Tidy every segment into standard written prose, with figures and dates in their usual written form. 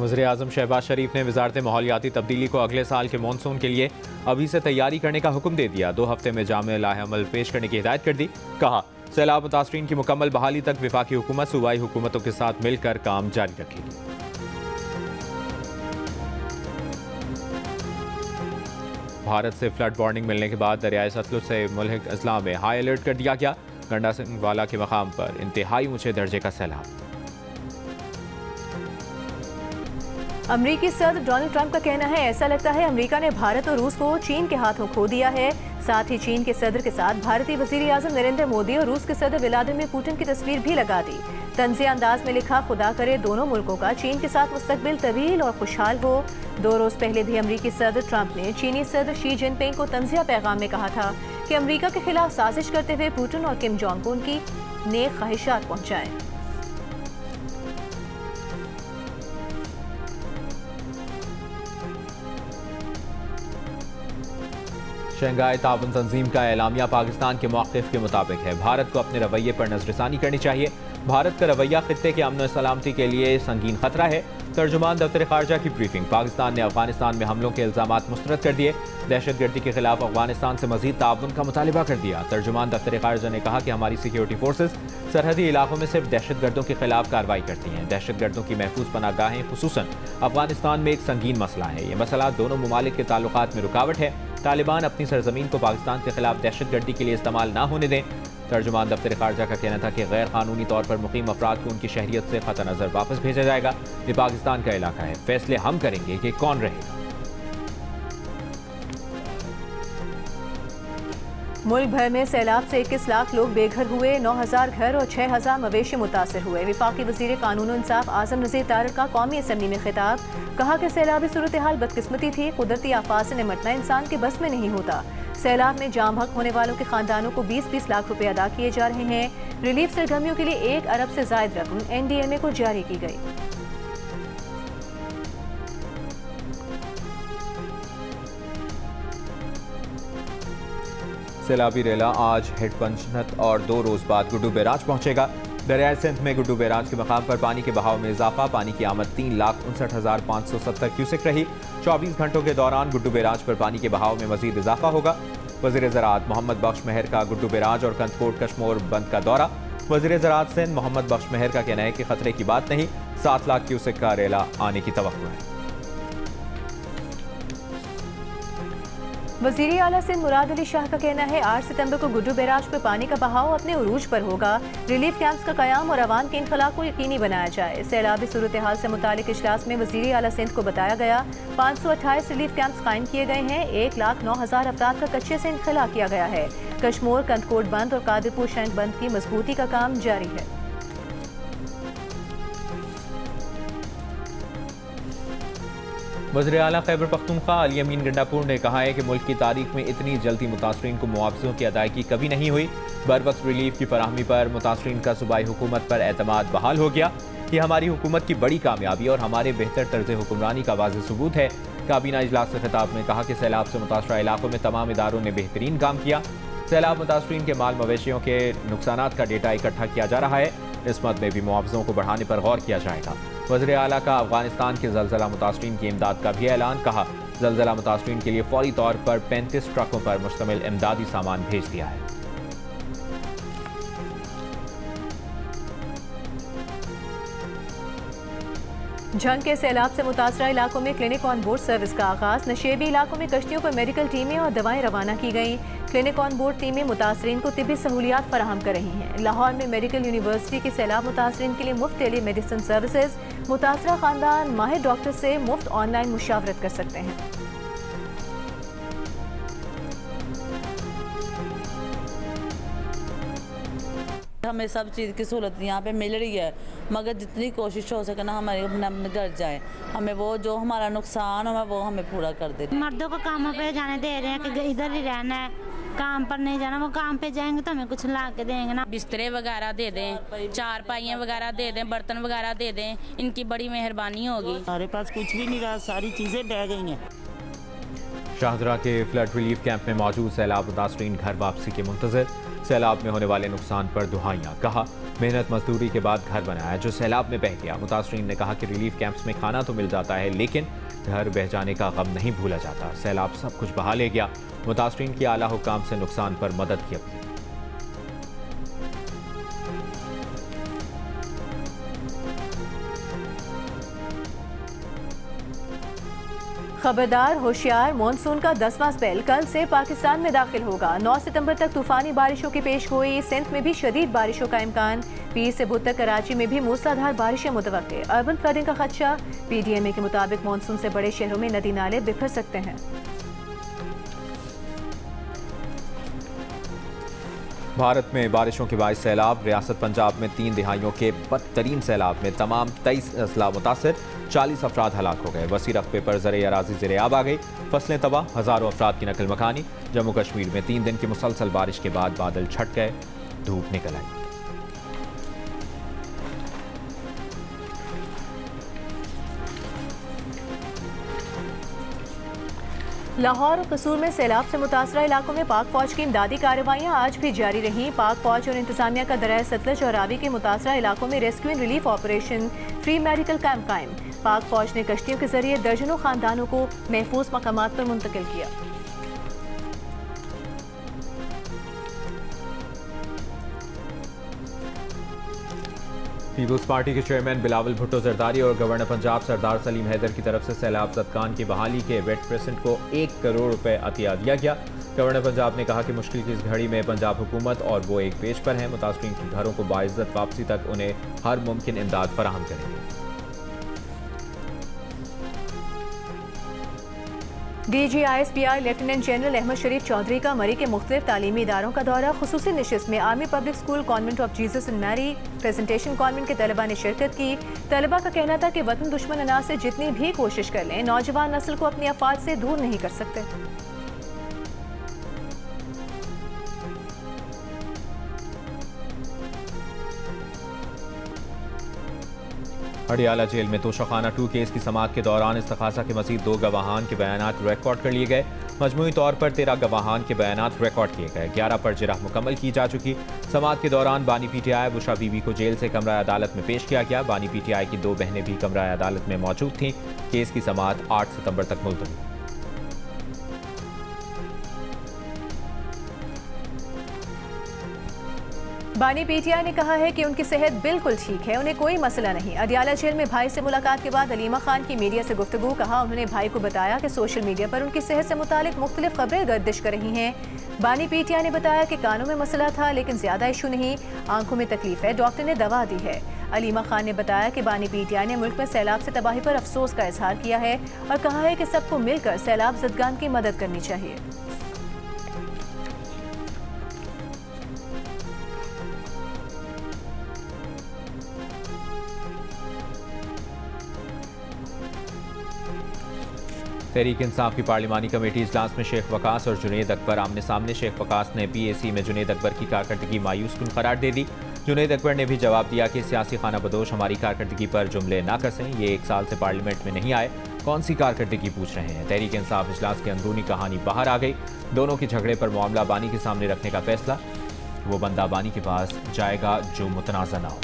वज़ीर-ए-आज़म शहबाज शरीफ ने वज़ारत माहौलियाती तब्दीली को अगले साल के मानसून के लिए अभी से तैयारी करने का हुक्म दे दिया। 2 हफ्ते में जामे लाहेअमल पेश करने की हिदायत कर दी। कहा, सैलाब मुतासरीन की मुकम्मल बहाली तक विफाकी हुकूमत सूबाई हुकूमतों के साथ मिलकर काम जारी रखेगी। भारत से फ्लड वार्निंग मिलने के बाद दरियाए सतलुज से मुल्क अजला में हाई अलर्ट कर दिया गया। गंडा सिंह वाला के मकाम पर इंतहाई ऊंचे दर्जे का सैलाब। अमरीकी सदर डोनाल्ड ट्रंप का कहना है, ऐसा लगता है अमेरिका ने भारत और रूस को चीन के हाथों खो दिया है। साथ ही चीन के सदर के साथ भारतीय वज़ीर-ए-आज़म नरेंद्र मोदी और रूस के सदर व्लादिमीर पुतिन की तस्वीर भी लगा दी। तंज़िया अंदाज में लिखा, खुदा करे दोनों मुल्कों का चीन के साथ मुस्तकबिल तवील और खुशहाल हो। 2 रोज पहले भी अमरीकी सदर ट्रंप ने चीनी सदर शी जिनपिंग को तंज़िया पैगाम में कहा था कि अमरीका के खिलाफ साजिश करते हुए पुतिन और किम जोंग को उनकी नेक ख्वाहिशात पहुंचाएं। शंघाई ताउन तंजीम का एलामिया पाकिस्तान के मौक़िफ़ के मुताबिक है। भारत को अपने रवैये पर नज़रसानी करनी चाहिए। भारत का रवैया खित्ते के अमन और सलामती के लिए संगीन खतरा है। तर्जुमान दफ्तर ख़ारजा की ब्रीफिंग। पाकिस्तान ने अफगानिस्तान में हमलों के इल्ज़ामात मुस्तरद कर दिए। दहशतगर्दी के खिलाफ अफगानिस्तान से मज़ीद ताउन का मुतालिबा कर दिया। तर्जुमान दफ्तर ख़ारजा ने कहा कि हमारी सिक्योरिटी फोर्सेज सरहदी इलाकों में सिर्फ दहशतगर्दों के खिलाफ कार्रवाई करती हैं। दहशतगर्दों की महफूज पनाहगाहें खुसूसन अफगानिस्तान में एक संगीन मसला है। ये मसला दोनों ममालिक के ताल्लुकात में रुकावट है। तालिबान अपनी सरजमीन को पाकिस्तान के खिलाफ दहशतगर्दी के लिए इस्तेमाल ना होने दें। तर्जुमान दफ्तर ख़ारजा का कहना था कि गैर कानूनी तौर पर मुकीम अफराद को उनकी शहरियत से ख़त नज़र वापस भेजा जाएगा। ये पाकिस्तान का इलाका है, फैसले हम करेंगे कि कौन रहेगा। मुल्क भर में सैलाब से 21 लाख लोग बेघर हुए। 9000 घर और 6000 मवेशी मुतासर हुए। विफाकी वज़ीर कानून और इंसाफ आज़म नज़ीर तारिक का कौमी असम्बली में खिताब। कहा कि सैलाबी सूरत हाल बदकिस्मती थी। कुदरती आफात से निमटना इंसान के बस में नहीं होता। सैलाब में जाम हक होने वालों के खानदानों को 20-20 लाख रुपए अदा किए जा रहे हैं। रिलीफ सरगर्मियों के लिए 1 अरब से ज़ायद रकम NDMA को जारी की गई। सैलाबी रेला आज हेड पंचनत और 2 रोज बाद गुड्डू बैराज पहुंचेगा। दरियाए सिंध में गुड्डू बैराज के मकाम पर पानी के बहाव में इजाफा। पानी की आमद 3,59,570 क्यूसेक रही। 24 घंटों के दौरान गुड्डू बैराज पर पानी के बहाव में मजीद इजाफा होगा। वज़ीर ज़राअत मोहम्मद बख्श मेहर का गुड्डू बैराज और कंदकोट कशमोर बंद का दौरा। वज़ीर ज़राअत सिंध मोहम्मद बख्श मेहर का कहना है कि खतरे की बात नहीं, 7 लाख क्यूसेक का रेला आने की तवक्को है। वज़ीर आला सिंध मुराद अली शाह का कहना है, 8 सितंबर को गुड्डू बैराज पर पानी का बहाव अपने उरूज पर होगा। रिलीफ कैंप्स का क़याम और अवाम के इनखला को यकीनी बनाया जाए। सैलाबी सूरत हाल से मुतालिक इजलास में वज़ीर आला सिंध को बताया गया 528 रिलीफ कैंप्स कायम किए गए हैं। 1,09,000 अफराद का कच्चे से इनखला किया गया है। कश्मोर कंदकोट बंद और कादिरपुर शंख बंद की मजबूती का काम जारी है। वज़ीर आला खैबर पख्तूनख्वा अली अमीन गंडापुर ने कहा है कि मुल्क की तारीख में इतनी जल्दी मुतासरीन को मुआवज़ों की अदायगी कभी नहीं हुई। बर वक्त रिलीफ की फराहमी पर मुतासरीन का सूबाई हुकूमत पर एतमाद बहाल हो गया। ये हमारी हुकूमत की बड़ी कामयाबी और हमारे बेहतर तर्ज हुक्मरानी का वाज़ेह सबूत है। काबीना इजलास के खिताब में कहा कि सैलाब से मुतासरा इलाकों में तमाम इदारों ने बेहतरीन काम किया। सैलाब मुतासरीन के माल मवेशियों के नुकसानात का डेटा इकट्ठा किया जा रहा है। इस मद में भी मुआवज़ों को बढ़ाने पर गौर किया जाएगा। वज़ीर आला का अफगानिस्तान के ज़लज़ला मुतासरीन की इमदाद का भी ऐलान। कहा, ज़लज़ला मुतासरीन के लिए फौरी तौर पर 35 ट्रकों पर मुश्तमिल इमदादी सामान भेज दिया है। झंग के सैलाब से मुतासरा इलाकों में क्लिनिक ऑन बोर्ड सर्विस का आगाज। नशेबी इलाकों में कश्तियों पर मेडिकल टीमें और दवाएं रवाना की गई। क्लिनिक ऑन बोर्ड टीमें मुतासरीन को तिब्बी सहूलियात फराहम कर रही हैं। लाहौर में मेडिकल यूनिवर्सिटी की सैलाब मुतासरीन के लिए मुफ्त टेली मेडिसिन सर्विसेज। मुतासरा खानदान माहिर डॉक्टर से मुफ्त ऑनलाइन मुशावरत कर सकते हैं। हमें सब चीज़ की सहूलत यहाँ पे मिल रही है, मगर जितनी कोशिश हो सके ना हमारे अपने घर जाए, हमें वो जो हमारा नुकसान है वो हमें पूरा कर दे। मर्दों को कामों पे जाने दे रहे हैं कि इधर ही रहना है, काम पर नहीं जाना। वो काम पे जाएंगे तो हमें कुछ ला के देंगे ना। बिस्तरे वगैरह दे दें, चारपाइयाँ वगैरह दे दें, बर्तन वगैरह दे दें, इनकी बड़ी मेहरबानी होगी। हमारे पास कुछ भी नहीं रहा, सारी चीज़ें बह गई हैं। शाहदरा के फ्लड रिलीफ कैंप में मौजूद सैलाब मुतासरीन घर वापसी के मुंतज़िर। सैलाब में होने वाले नुकसान पर दुहाइयां। कहा, मेहनत मजदूरी के बाद घर बनाया जो सैलाब में बह गया। मुतासरीन ने कहा कि रिलीफ कैंप्स में खाना तो मिल जाता है, लेकिन घर बह जाने का गम नहीं भूला जाता। सैलाब सब कुछ बहा ले गया। मुतासरीन की आला हुकाम से नुकसान पर मदद की अपील। खबरदार, होशियार, मानसून का 10वां स्पेल कल से पाकिस्तान में दाखिल होगा। 9 सितंबर तक तूफानी बारिशों की पेशगोई। सिंध में भी शदीद बारिशों का इम्कान। 20 से बुध तक कराची में भी मूसलाधार बारिशें मुतवक्के। अर्बन फ्लडिंग का खदशा। PDMA के मुताबिक मानसून से बड़े शहरों में नदी नाले बिखर सकते हैं। भारत में बारिशों के बायस सैलाब। रियासत पंजाब में 3 दिहाइयों के बदतरीन सैलाब में तमाम 23 अजला मुतासर। 40 अफराद हलाक हो गए। वसी रकबे पर ज़र अराज़ी ज़ेरे आब आ गई। फसलें तबाह। हज़ारों अफराद की नकल मकानी। जम्मू कश्मीर में 3 दिन की मुसलसल बारिश के बाद बादल छट गए, धूप निकल आई। लाहौर और कसूर में सैलाब से मुतासरा इलाकों में पाक फौज की इमदादी कार्रवाइयाँ आज भी जारी रहीं। पाक फौज और इंतजामिया का दरिया सतलज और रावी के मुतासरा इलाकों में rescue and relief operation, free medical camp कायम। पाक फौज ने कश्तियों के जरिए दर्जनों खानदानों को महफूज मकामात पर मुंतकिल किया। पीपुल्स पार्टी के चेयरमैन बिलावल भुट्टो जरदारी और गवर्नर पंजाब सरदार सलीम हैदर की तरफ से सैलाब ज़दगान की बहाली के वेट प्रेजेंट को 1 करोड़ रुपए अतिया दिया गया। गवर्नर पंजाब ने कहा कि मुश्किल की इस घड़ी में पंजाब हुकूमत और वो एक पेज पर है। मुतासरीन के घरों को बाइज्जत वापसी तक उन्हें हर मुमकिन इमदाद फराहम करेंगे। DGISPR लेफ्टिनेंट जनरल अहमद शरीफ चौधरी का मरी के मुख्तलिफ तालीमी इदारों का दौरा। खुसूसी निशिस्त में army public school, convent of Jesus and Mary, presentation convent के तलबा ने शिरकत की। तलबा का कहना था कि वतन दुश्मन अनाज से जितनी भी कोशिश कर लें, नौजवान नस्ल को अपनी अफवाद से दूर नहीं कर सकते। अडियाला जेल में तोशाखाना 2 केस की समाअत के दौरान इस्तखासा के मजीद 2 गवाहान के बयानात रिकॉर्ड कर लिए गए। मजमूई तौर पर 13 गवाहान के बयानात रिकॉर्ड किए गए। 11 पर जिरह मुकम्मल की जा चुकी। समाअत के दौरान बानी PTI बुशरा बीबी को जेल से कमरा अदालत में पेश किया गया। बानी PTI की 2 बहनें भी कमरा अदालत में मौजूद थीं। केस की समाअत 8 सितंबर तक मुलतवी। बानी PTI ने कहा है कि उनकी सेहत बिल्कुल ठीक है, उन्हें कोई मसला नहीं। अडियाला जेल में भाई से मुलाकात के बाद अलीमा खान की मीडिया से गुफ्तगू। कहा, उन्होंने भाई को बताया कि सोशल मीडिया पर उनकी सेहत से मुतालिक मुख्तलिफ खबरें गर्दिश कर रही हैं। बानी PTI ने बताया कि कानों में मसला था लेकिन ज्यादा इशू नहीं, आंखों में तकलीफ है, डॉक्टर ने दवा दी है। अलीमा खान ने बताया कि बानी PTI ने मुल्क में सैलाब से तबाही पर अफसोस का इजहार किया है और कहा है कि सबको मिलकर सैलाब ज़दगान की मदद करनी चाहिए। तहरीक इंसाफ की पार्लिमानी कमेटी इजलास में शेख वकास और जुनैद अकबर आमने सामने। शेख वकास ने PAC में जुनैद अकबर की कारकर्दगी मायूस कुन करार दे दी। जुनैद अकबर ने भी जवाब दिया कि सियासी खाना बदोश हमारी कारकर्दगी पर जुमले ना कसें, ये 1 साल से पार्लियामेंट में नहीं आए, कौन सी कारकर्दगी पूछ रहे हैं। तहरीक इंसाफ इजलास की अंदरूनी कहानी बाहर आ गई। दोनों के झगड़े पर मामला बानी के सामने रखने का फैसला। वो बंदा बानी के पास जाएगा जो मुतनाज़ा ना हो।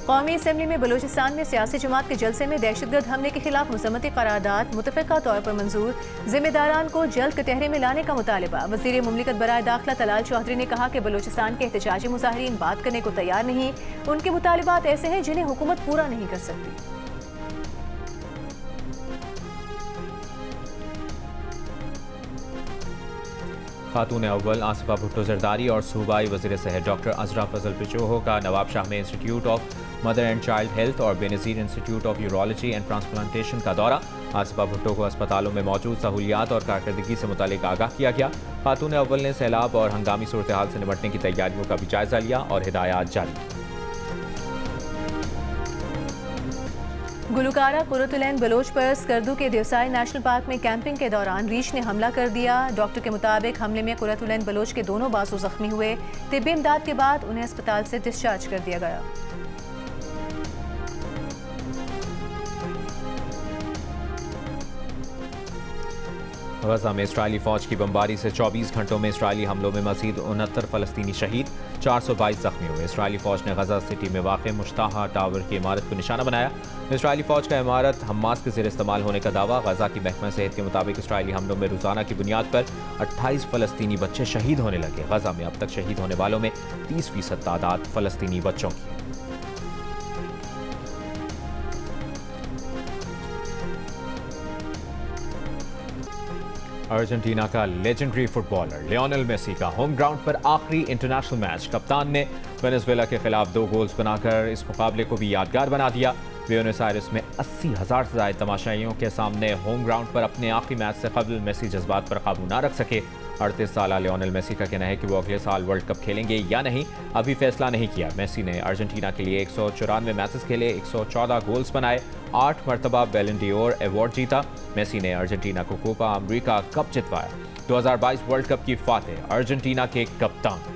कौमी असम्बली में बलूचिस्तान में सियासी जमात के जलसे में दहशतगर्द हमले के खिलाफ मुसम्मती करारदाद मुतफ़िक़ा तौर पर मंजूर। जिम्मेदारान को जल्द कटहरे में लाने का मुतालिबा। वज़ीर मुमलिकत बराए दाखिला तलाल चौधरी ने कहा कि बलूचिस्तान के एहतजाजी मुजाहिरीन बात करने को तैयार नहीं। उनके मुतालिबात ऐसे हैं जिन्हें हुकूमत पूरा नहीं कर सकती। खातून अव्वल आसिफा भुट्टो जरदारी और सूबाई वज़ीर सेहत डॉक्टर अजरा फजल पिचोहो का नवाबशाह में institute of mother and child health और Benazir institute of urology and transplantation का दौरा। आसिफा भुट्टो को अस्पतालों में मौजूद सहूलियात और कारकर्दगी से मुतालिक आगाह किया गया। खातून अव्वल ने सैलाब और हंगामी सूरत हाल से निपटने की तैयारियों का भी जायजा लिया और हिदायत जारी की। गुलकारा कुरतुलैन बलोच पर स्कर्दू के देवसाई नेशनल पार्क में कैंपिंग के दौरान रीछ ने हमला कर दिया। डॉक्टर के मुताबिक हमले में कुरतुलैन बलोच के दोनों बाजू जख्मी हुए। तिब्बी इमदाद के बाद उन्हें अस्पताल से डिस्चार्ज कर दिया गया। गजा में इसराइली फौज की बमबारी से 24 घंटों में इसराइली हमलों में मजीद 69 फलस्तीनी शहीद, 422 जख्मी हुए। इसराइली फौज ने गजा सिटी में वाक़ मुश्ताहा टावर की इमारत को निशाना बनाया। इसराइली फौज का इमारत हमास के ज़ेर इस्तेमाल होने का दावा। गजा की महकमा सेहत के मुताबिक इसराइली हमलों में रोज़ाना की बुनियाद पर 28 फलस्तीनी बच्चे शहीद होने लगे। गजा में अब तक शहीद होने वालों में 30% तादाद फलस्तीनी बच्चों की है। अर्जेंटीना का लेजेंडरी फुटबॉलर लियोनेल मेसी का होम ग्राउंड पर आखिरी इंटरनेशनल मैच। कप्तान ने वेनेजुएला के खिलाफ 2 गोल्स बनाकर इस मुकाबले को भी यादगार बना दिया। ब्यूनस आयर्स में 80,000 से ज़्यादा तमाशाइयों के सामने होम ग्राउंड पर अपने आखिरी मैच से कबल मेसी जज्बात पर काबू ना रख सके। 38 साला लियोनेल मेसी का कहना है कि वो अगले साल वर्ल्ड कप खेलेंगे या नहीं, अभी फैसला नहीं किया। मेसी ने अर्जेंटीना के लिए 194 मैचेस खेले, 114 गोल्स बनाए, 8 मरतबा बैलन डोर अवार्ड जीता। मेसी ने अर्जेंटीना को कोपा अमेरिका कप जितवाया। 2022 वर्ल्ड कप की फातेह अर्जेंटीना के कप्तान।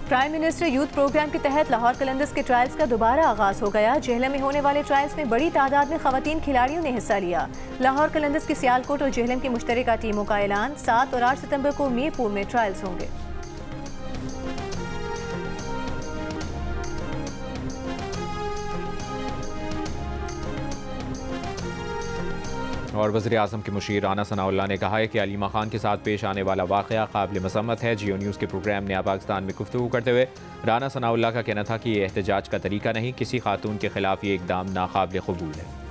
प्राइम मिनिस्टर यूथ प्रोग्राम के तहत लाहौर कलंदर्स के ट्रायल्स का दोबारा आगाज हो गया। जेहलम में होने वाले ट्रायल्स में बड़ी तादाद में खवातीन खिलाड़ियों ने हिस्सा लिया। लाहौर कलंदर्स की सियालकोट और जेहलम की मुश्तरका टीमों का ऐलान। 7 और 8 सितंबर को मीरपुर में ट्रायल्स होंगे। और वज़ीर-ए-आज़म के मुशीर राना सनाउल्लाह ने कहा है कि अलीमा खान के साथ पेश आने वाला वाक़या काबिल मज़म्मत है। जियो न्यूज़ के प्रोग्राम नया पाकिस्तान में गुफ्तगू करते हुए राना सनाउल्लाह का कहना था कि यह एहतजाज का तरीका नहीं, किसी खातून के खिलाफ ये इक़दाम नाकाबिल क़बूल है।